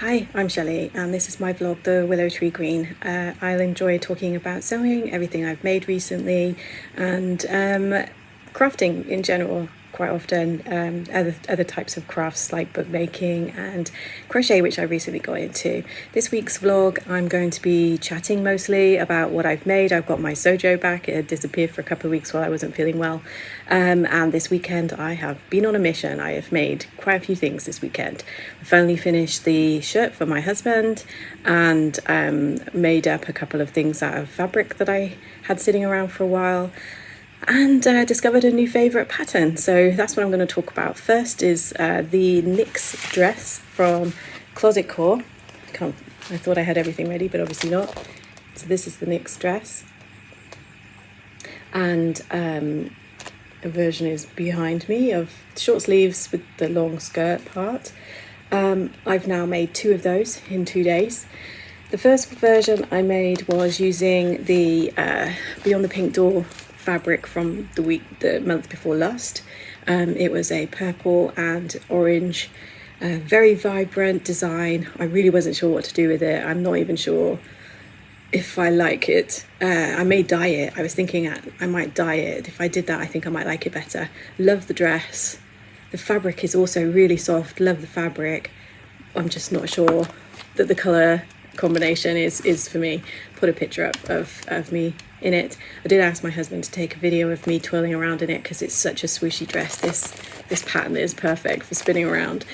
Hi, I'm Shelley and this is my vlog, The Willow Tree Green. I'll enjoy talking about sewing, everything I've made recently, and crafting in general quite often, other types of crafts like bookmaking and crochet, which I recently got into. This week's vlog I'm going to be chatting mostly about what I've made. I've got my sojo back. It had disappeared for a couple of weeks while I wasn't feeling well, and this weekend I have been on a mission. I have made quite a few things this weekend. I finally finished the shirt for my husband and made up a couple of things out of fabric that I had sitting around for a while, and discovered a new favourite pattern. So that's what I'm going to talk about. First is the NYX dress from Closet Core. I thought I had everything ready, but obviously not. So this is the NYX dress, and a version is behind me of short sleeves with the long skirt part. I've now made two of those in 2 days. The first version I made was using the Beyond the Pink Door fabric from the month before last. It was a purple and orange, very vibrant design. I really wasn't sure what to do with it. I'm not even sure if I like it. I may dye it. I was thinking I might dye it. If I did that, I think I might like it better. Love the dress. The fabric is also really soft. Love the fabric. I'm just not sure that the colour combination is for me. Put a picture up of me in it. I did ask my husband to take a video of me twirling around in it because it's such a swooshy dress. This pattern is perfect for spinning around.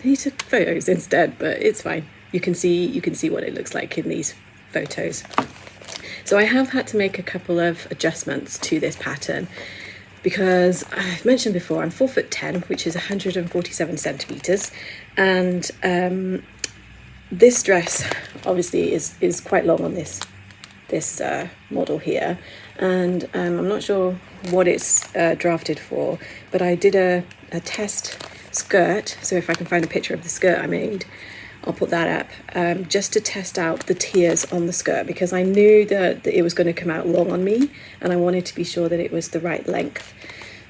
He took photos instead, but it's fine. You can see what it looks like in these photos. So I have had to make a couple of adjustments to this pattern because I've mentioned before I'm 4'10", which is 147 centimeters, and this dress obviously is quite long on this model here, and I'm not sure what it's drafted for, but I did a test skirt. So if I can find a picture of the skirt I made, I'll put that up, just to test out the tiers on the skirt, because I knew that it was going to come out long on me and I wanted to be sure that it was the right length.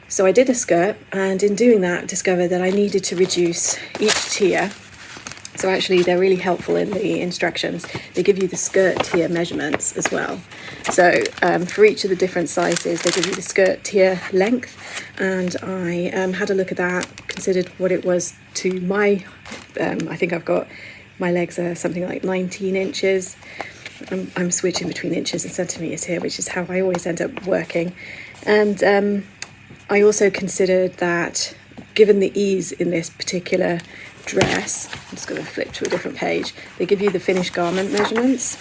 So I did a skirt, and in doing that discovered that I needed to reduce each tier. So actually they're really helpful in the instructions. They give you the skirt tier measurements as well. So for each of the different sizes, they give you the skirt tier length, and I had a look at that, considered what it was to my, I think I've got, my legs are something like 19 inches. I'm switching between inches and centimetres here, which is how I always end up working. And I also considered that given the ease in this particular dress, I'm just going to flip to a different page, they give you the finished garment measurements.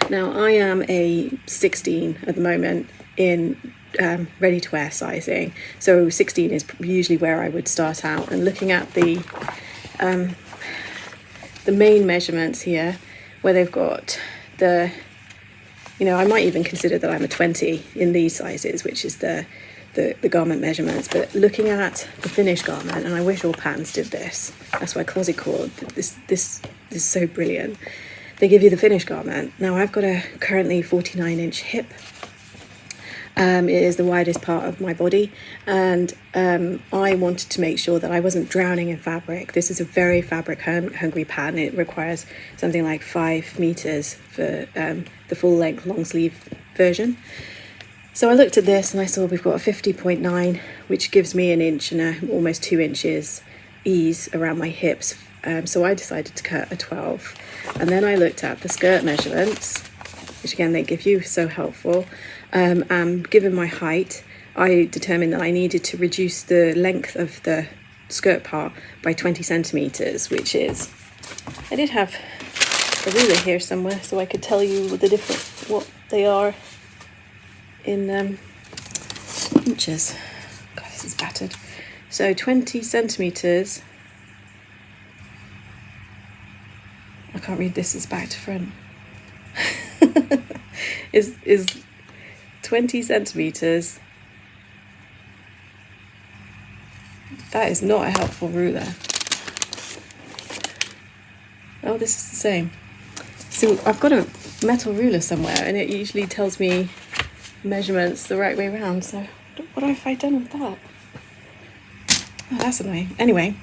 Now I am a 16 at the moment in ready to wear sizing, so 16 is usually where I would start out. And looking at the main measurements here, where they've got the, I might even consider that I'm a 20 in these sizes, which is the garment measurements. But looking at the finished garment, and I wish all patterns did this, that's why Closet Core, this is so brilliant. They give you the finished garment. Now I've got a currently 49-inch hip. It is the widest part of my body, and I wanted to make sure that I wasn't drowning in fabric. This is a very fabric hungry pattern. It requires something like 5 meters for the full length long sleeve version. So I looked at this and I saw we've got a 50.9, which gives me an inch and almost 2 inches ease around my hips. So I decided to cut a 12. And then I looked at the skirt measurements, which again, they give you, so helpful. And given my height, I determined that I needed to reduce the length of the skirt part by 20 centimeters, which is, I did have a ruler here somewhere so I could tell you what they are in inches. God, this is battered. So 20 centimeters. I can't read this as back to front. is 20 centimeters. That is not a helpful ruler. Oh, this is the same. So I've got a metal ruler somewhere, and it usually tells me measurements the right way around. So what have I done with that? Oh, that's annoying. Anyway,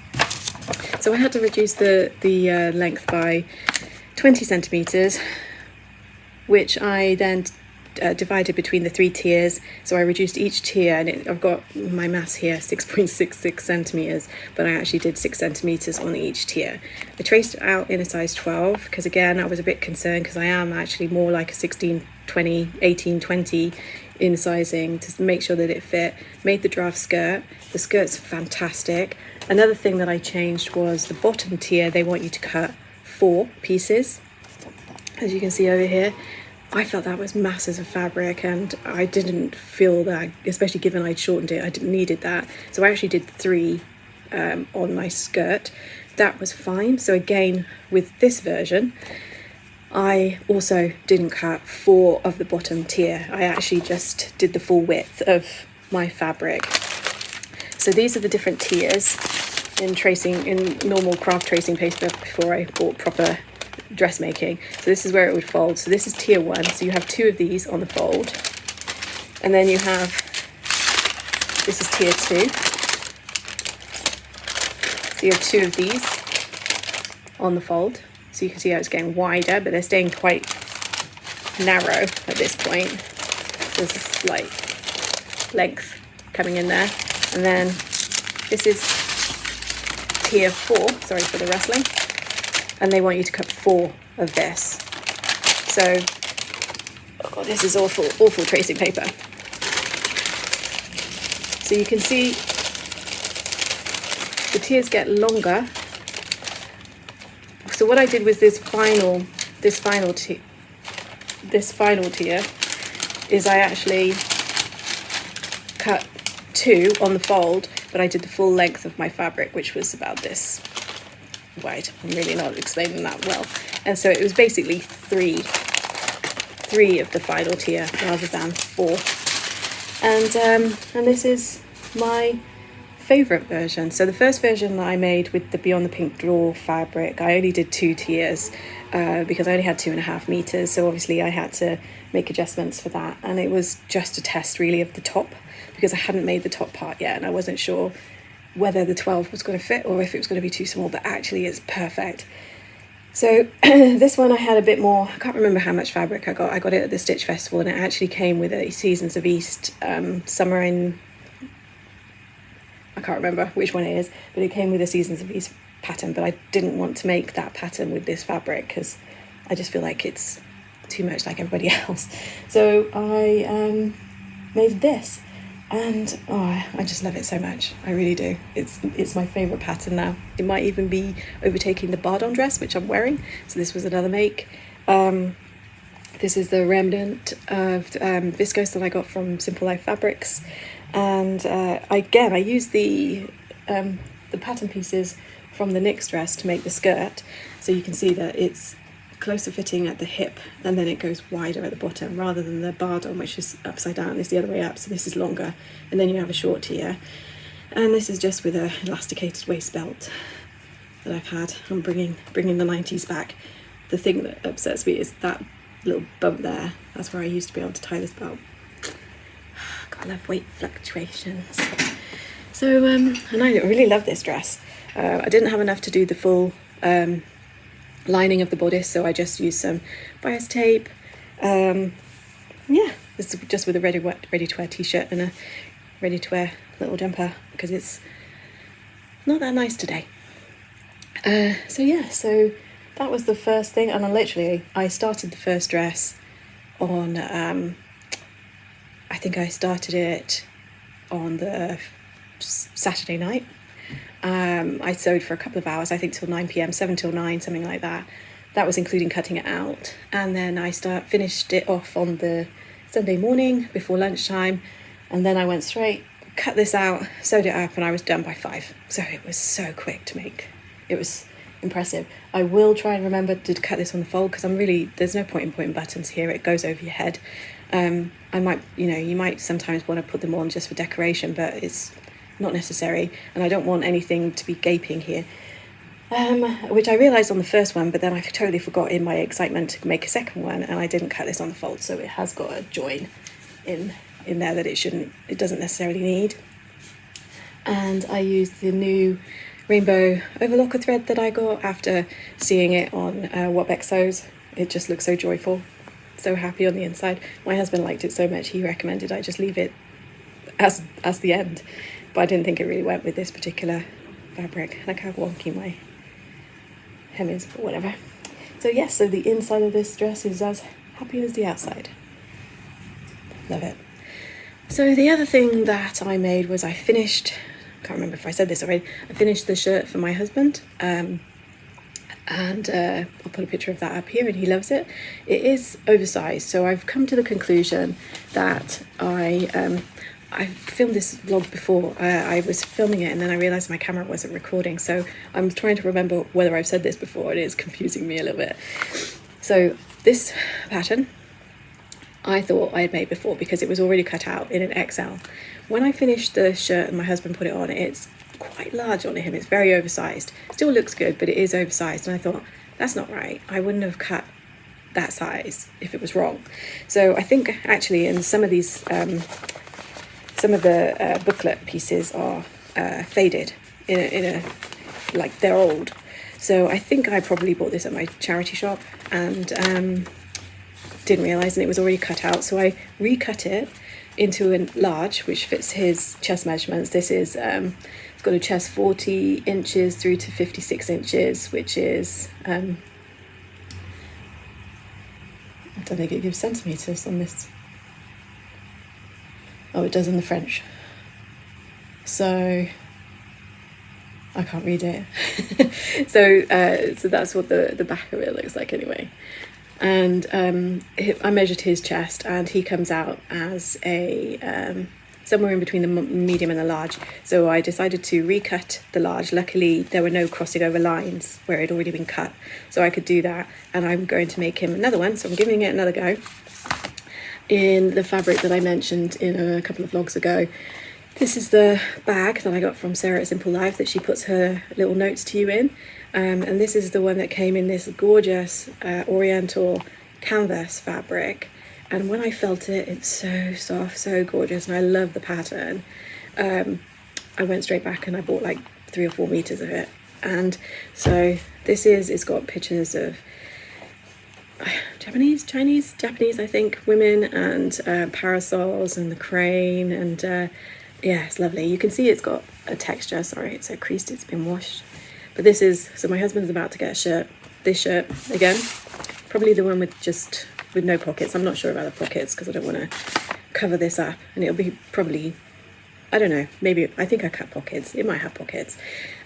So I had to reduce the length by 20 centimetres, which I then divided between the 3 tiers. So I reduced each tier, and I've got my mass here, 6.66 centimetres, but I actually did 6 centimetres on each tier. I traced it out in a size 12 because, again, I was a bit concerned because I am actually more like a 16, 20, 18, 20 in sizing, to make sure that it fit. Made the draft skirt. The skirt's fantastic. Another thing that I changed was the bottom tier. They want you to cut 4 pieces, as you can see over here. I felt that was masses of fabric, and I didn't feel that, especially given I'd shortened it, I didn't needed that. So I actually did 3 on my skirt. That was fine. So again, with this version, I also didn't cut 4 of the bottom tier. I actually just did the full width of my fabric. So these are the different tiers in normal craft tracing paper before I bought proper dressmaking. So this is where it would fold. So this is tier 1. So you have 2 of these on the fold, and then you have, this is tier 2. So you have 2 of these on the fold. So you can see how it's getting wider, but they're staying quite narrow at this point. There's a slight length coming in there. And then this is tier 4, sorry for the rustling. And they want you to cut 4 of this. So, oh, this is awful tracing paper. So you can see the tiers get longer. So what I did was this final tier is I actually cut 2 on the fold, but I did the full length of my fabric, which was about this wide. I'm really not explaining that well. And so it was basically 3 of the final tier rather than 4. And this is my favourite version. So the first version that I made with the Beyond the Pink Draw fabric, I only did 2 tiers because I only had 2.5 meters. So obviously I had to make adjustments for that. And it was just a test really of the top, because I hadn't made the top part yet and I wasn't sure whether the 12 was going to fit or if it was going to be too small, but actually it's perfect. So this one I had a bit more, I can't remember how much fabric I got. I got it at the Stitch Festival, and it actually came with a Seasons of East summer in, I can't remember which one it is, but it came with a Seasons of East pattern, but I didn't want to make that pattern with this fabric because I just feel like it's too much like everybody else. So I made this. And oh, I just love it so much. I really do. It's my favourite pattern now. It might even be overtaking the Bardon Dress, which I'm wearing. So this was another make. This is the remnant of viscose that I got from Simple Life Fabrics. And again, I used the pattern pieces from the Nyx dress to make the skirt. So you can see that it's closer fitting at the hip, and then it goes wider at the bottom rather than the Bardon, which is upside down. It's the other way up, so this is longer, and then you have a short tier. And this is just with a elasticated waist belt that I've had. I'm bringing the 90s back. The thing that upsets me is that little bump there. That's where I used to be able to tie this belt. God, I love weight fluctuations. So and I really love this dress. I didn't have enough to do the full lining of the bodice, so I just used some bias tape. Yeah, this is just with a ready to wear t-shirt and a ready to wear little jumper because it's not that nice today. So yeah, so that was the first thing, and I started the first dress on I think I started it on the Saturday night. I sewed for a couple of hours, I think till 9 p.m, 7 till 9, something like that. That was including cutting it out. And then I finished it off on the Sunday morning before lunchtime. And then I went straight, cut this out, sewed it up, and I was done by 5. So it was so quick to make. It was impressive. I will try and remember to cut this on the fold because there's no point in putting buttons here. It goes over your head. I might, you might sometimes want to put them on just for decoration, but it's not necessary, and I don't want anything to be gaping here, which I realised on the first one, but then I totally forgot in my excitement to make a second one, and I didn't cut this on the fold, so it has got a join in there that it doesn't necessarily need. And I used the new rainbow overlocker thread that I got after seeing it on What Beck Sews. It just looks so joyful, so happy on the inside. My husband liked it so much he recommended I just leave it as the end, but I didn't think it really went with this particular fabric. Like how wonky my hem is, but whatever. So yes, so the inside of this dress is as happy as the outside. Love it. So the other thing that I made was I can't remember if I said this already, I finished the shirt for my husband, and I'll put a picture of that up here, and he loves it. It is oversized, so I've come to the conclusion that I filmed this vlog before. I was filming it and then I realised my camera wasn't recording, so I'm trying to remember whether I've said this before, and it's confusing me a little bit. So this pattern I thought I had made before because it was already cut out in an XL. When I finished the shirt and my husband put it on, it's quite large on him. It's very oversized. Still looks good, but it is oversized. And I thought, that's not right. I wouldn't have cut that size if it was wrong. So I think actually in some of these, some of the booklet pieces are faded in a like they're old. So I think I probably bought this at my charity shop and didn't realise, and it was already cut out, so I recut it into a large which fits his chest measurements. This is it's got a chest 40 inches through to 56 inches, which is I don't think it gives centimetres on this. Oh, it does in the French, so I can't read it. So that's what the back of it looks like anyway. And I measured his chest, and he comes out as a somewhere in between the medium and the large. So I decided to recut the large. Luckily, there were no crossing over lines where it had already been cut, so I could do that. And I'm going to make him another one, so I'm giving it another go in the fabric that I mentioned in a couple of vlogs ago. This is the bag that I got from Sarah at Simple Life that she puts her little notes to you in. And this is the one that came in this gorgeous oriental canvas fabric. And when I felt it, it's so soft, so gorgeous, and I love the pattern. I went straight back and I bought like 3 or 4 meters of it. And so it's got pictures of Japanese, I think, women, and parasols and the crane, and yeah, it's lovely. You can see it's got a texture. Sorry, it's so creased, it's been washed. But so my husband's about to get a shirt. This shirt, again, probably the one with no pockets. I'm not sure about the pockets because I don't want to cover this up. And it'll be probably, I don't know, maybe, I think I cut pockets. It might have pockets.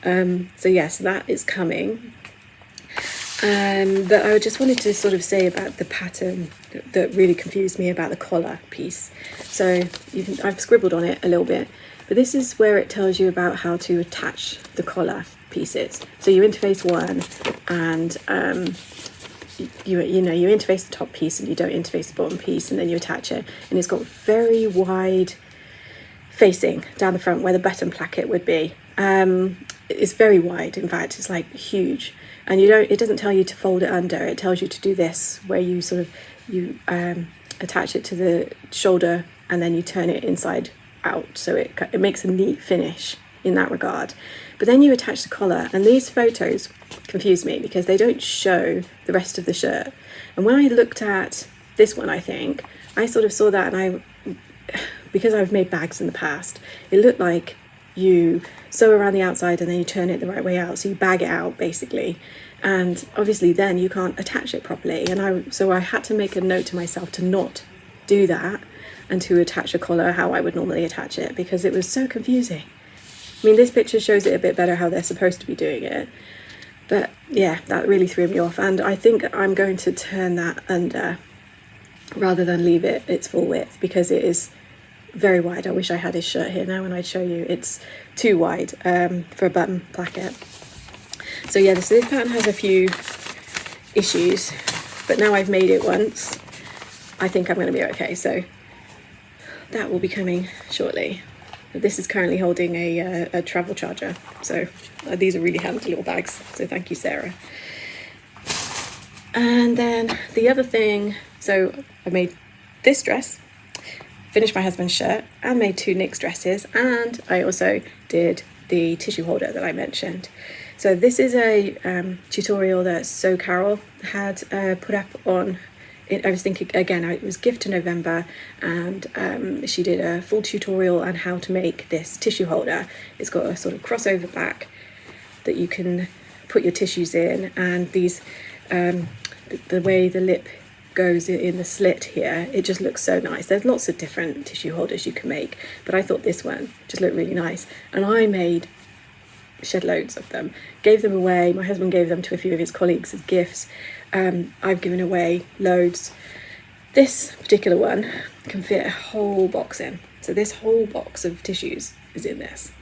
So yes, that is coming. But I just wanted to sort of say about the pattern that really confused me about the collar piece. So I've scribbled on it a little bit, but this is where it tells you about how to attach the collar pieces. So you interface one, and you interface the top piece and you don't interface the bottom piece, and then you attach it, and it's got very wide facing down the front where the button placket would be. It's very wide, in fact it's like huge, and it doesn't tell you to fold it under. It tells you to do this, where you attach it to the shoulder and then you turn it inside out, so it makes a neat finish in that regard. But then you attach the collar, and these photos confuse me because they don't show the rest of the shirt. And when I looked at this one, I think I sort of saw that, and because I've made bags in the past, it looked like you sew around the outside and then you turn it the right way out, so you bag it out basically, and obviously then you can't attach it properly. And so I had to make a note to myself to not do that and to attach a collar how I would normally attach it, because it was so confusing. I mean, this picture shows it a bit better how they're supposed to be doing it, but yeah, that really threw me off, and I think I'm going to turn that under rather than leave it its full width, because it is very wide. I wish I had his shirt here now and I'd show you. It's too wide for a button placket. So yeah, this pattern has a few issues, but now I've made it once, I think I'm going to be okay. So that will be coming shortly. This is currently holding a travel charger, so these are really handy little bags, so thank you, Sarah. And then the other thing, so I made this dress, finished my husband's shirt, and made 2 Nick's dresses, and I also did the tissue holder that I mentioned. So this is a tutorial that So Carol had put up on, I was thinking, again, it was Gift to November, and she did a full tutorial on how to make this tissue holder. It's got a sort of crossover back that you can put your tissues in, and these, the way the lip goes in the slit here, it just looks so nice. There's lots of different tissue holders you can make, but I thought this one just looked really nice, and I shed loads of them, gave them away. My husband gave them to a few of his colleagues as gifts. I've given away loads. This particular one can fit a whole box in, so this whole box of tissues is in this,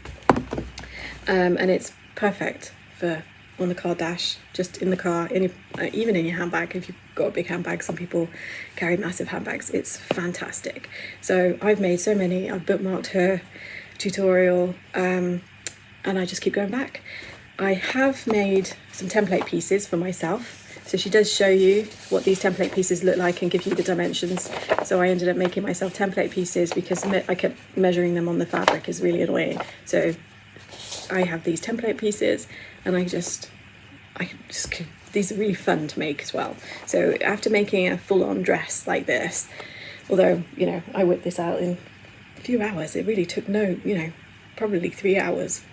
and it's perfect for on the car dash, just in the car, even in your handbag if you've got a big handbag. Some people carry massive handbags. It's fantastic. So I've made so many. I've bookmarked her tutorial, and I just keep going back. I have made some template pieces for myself. So she does show you what these template pieces look like and give you the dimensions. So I ended up making myself template pieces because I kept measuring them on the fabric. Is really annoying. So I have these template pieces, and these are really fun to make as well. So after making a full-on dress like this, although, you know, I whipped this out in a few hours, it really took probably 3 hours.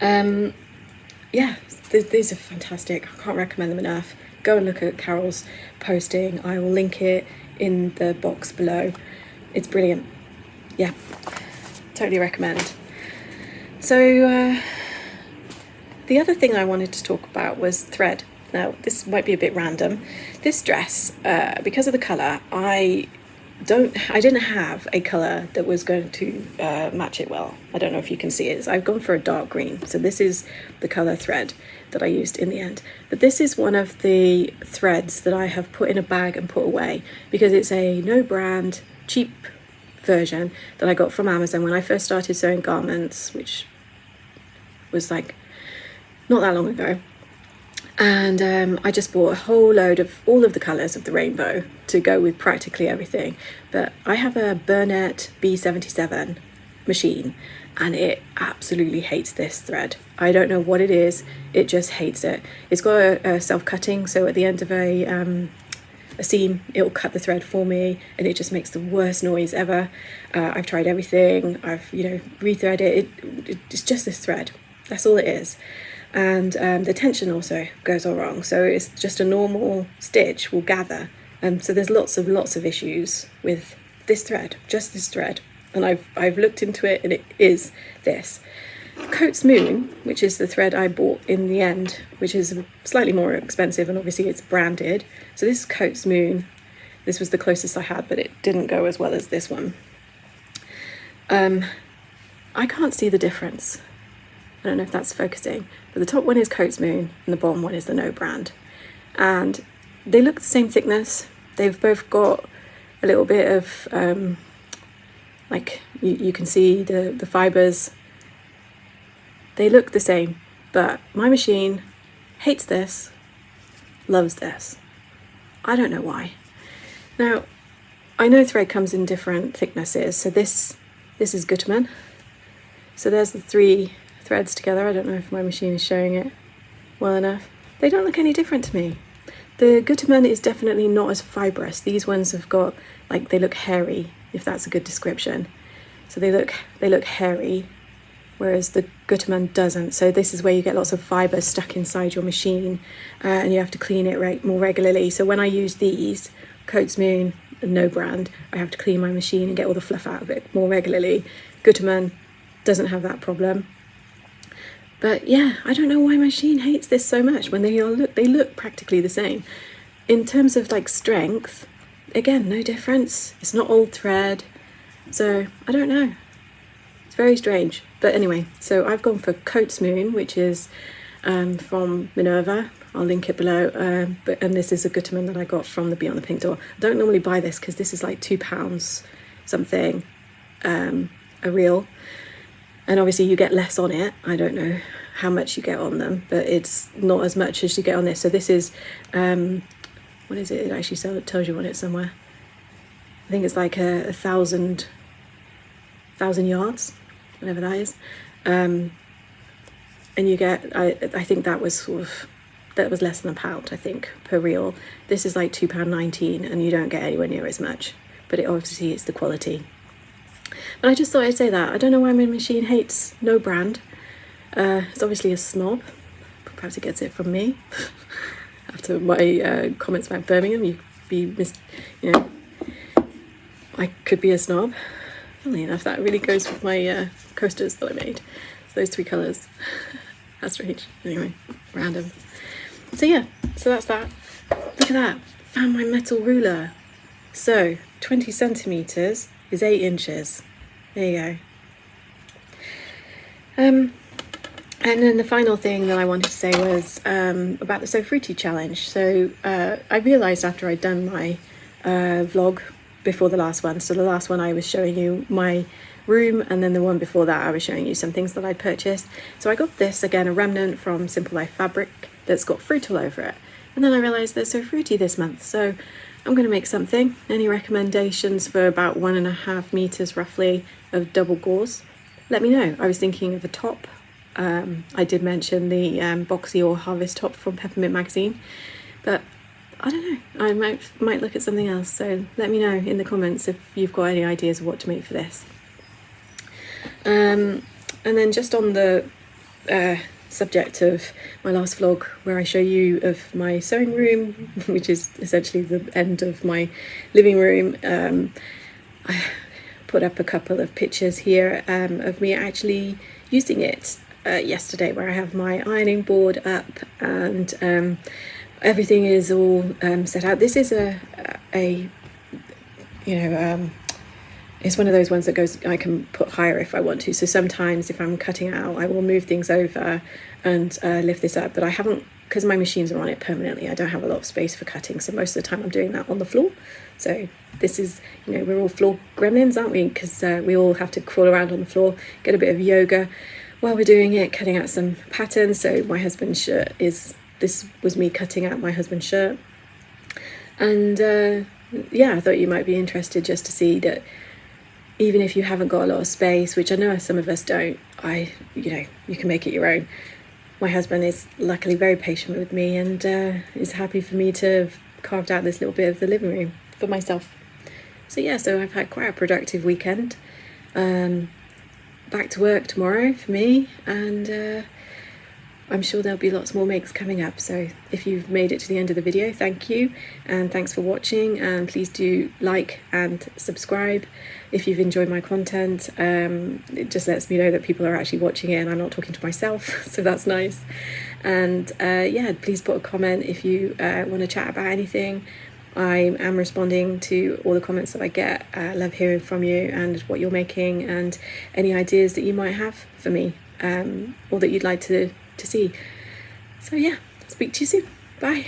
Yeah, these are fantastic. I can't recommend them enough. Go and look at Carol's posting. I will link it in the box below. It's brilliant. Yeah, totally recommend. So the other thing I wanted to talk about was thread. Now, this might be a bit random. This dress, because of the colour, I didn't have a colour that was going to match it well. I don't know if you can see it. I've gone for a dark green. So this is the colour thread that I used in the end. But this is one of the threads that I have put in a bag and put away because it's a no brand, cheap version that I got from Amazon when I first started sewing garments, which was like not that long ago. And I just bought a whole load of all of the colours of the rainbow to go with practically everything. But I have a Burnett B77 machine, and it absolutely hates this thread. I don't know what it is, it just hates it. It's got a self-cutting, so at the end of a seam, it'll cut the thread for me, and it just makes the worst noise ever. I've tried everything, I've rethreaded it. It's just this thread, that's all it is. And the tension also goes all wrong, so it's just a normal stitch will gather, so there's lots of issues with this thread, just this thread. And I've looked into it, and it is this Coats Moon, which is the thread I bought in the end, which is slightly more expensive, and obviously it's branded. So this is Coats Moon. This was the closest I had, but it didn't go as well as this one. I can't see the difference. I don't know if that's focusing, but the top one is Coats Moon and the bottom one is the no brand. And they look the same thickness. They've both got a little bit of, like you can see the fibres. They look the same, but my machine hates this, loves this. I don't know why. Now, I know thread comes in different thicknesses. So this is Guterman. So there's the 3 threads together. I don't know if my machine is showing it well enough. They don't look any different to me. The Guterman is definitely not as fibrous. These ones have got, like, they look hairy, if that's a good description. So they look hairy, whereas the Guterman doesn't. So this is where you get lots of fibre stuck inside your machine, and you have to clean it more regularly. So when I use these, Coats Moon, no brand, I have to clean my machine and get all the fluff out of it more regularly. Guterman doesn't have that problem. But yeah, I don't know why my machine hates this so much when they look practically the same. In terms of like strength, again, no difference. It's not old thread. So I don't know. It's very strange. But anyway, so I've gone for Coats Moon, which is from Minerva. I'll link it below. And this is a Guterman that I got from the Beyond the Pink Door. I don't normally buy this because this is like £2 something a reel. And obviously you get less on it. I don't know how much you get on them, but it's not as much as you get on this. So this is, what is it? It actually tells you on it somewhere. I think it's like 1,000 yards, whatever that is. and you get, I think that was less than £1, I think, per reel. This is like £2.19, and you don't get anywhere near as much, but it obviously is the quality. But I just thought I'd say that. I don't know why my machine hates no brand. It's obviously a snob. Perhaps it gets it from me. After my comments about Birmingham, I could be a snob. Funnily enough, that really goes with my coasters that I made. So those 3 colours. How strange. Anyway, random. So yeah, so that's that. Look at that. Found my metal ruler. So 20 centimetres is 8 inches. There you go. And then the final thing that I wanted to say was about the So Fruity challenge. So I realised after I'd done my vlog before the last one, so the last one I was showing you my room, and then the one before that I was showing you some things that I'd purchased. So I got this, again, a remnant from Simple Life fabric that's got fruit all over it. And then I realised they're So Fruity this month, so I'm going to make something. Any recommendations for about 1.5 metres roughly of double gauze? Let me know. I was thinking of a top. I did mention the boxy or harvest top from Peppermint Magazine, but I don't know, I might look at something else. So let me know in the comments if you've got any ideas of what to make for this. And then just on the subject of my last vlog, where I show you of my sewing room, which is essentially the end of my living room, I put up a couple of pictures here of me actually using it yesterday, where I have my ironing board up and everything is all set out. This is it's one of those ones that goes, I can put higher if I want to. So sometimes if I'm cutting out, I will move things over and lift this up. But I haven't, because my machines are on it permanently, I don't have a lot of space for cutting. So most of the time I'm doing that on the floor. So this is, we're all floor gremlins, aren't we? Because we all have to crawl around on the floor, get a bit of yoga while we're doing it, cutting out some patterns. So my husband's shirt this was me cutting out my husband's shirt. And yeah, I thought you might be interested just to see that even if you haven't got a lot of space, which I know some of us don't, you can make it your own. My husband is luckily very patient with me and is happy for me to have carved out this little bit of the living room for myself. So yeah, so I've had quite a productive weekend. Back to work tomorrow for me, and I'm sure there'll be lots more makes coming up. So if you've made it to the end of the video, thank you, and thanks for watching, and please do like and subscribe if you've enjoyed my content. It just lets me know that people are actually watching it and I'm not talking to myself, so that's nice. And yeah, please put a comment if you want to chat about anything. I am responding to all the comments that I get. I love hearing from you and what you're making and any ideas that you might have for me, or that you'd like to see. So yeah, speak to you soon. Bye.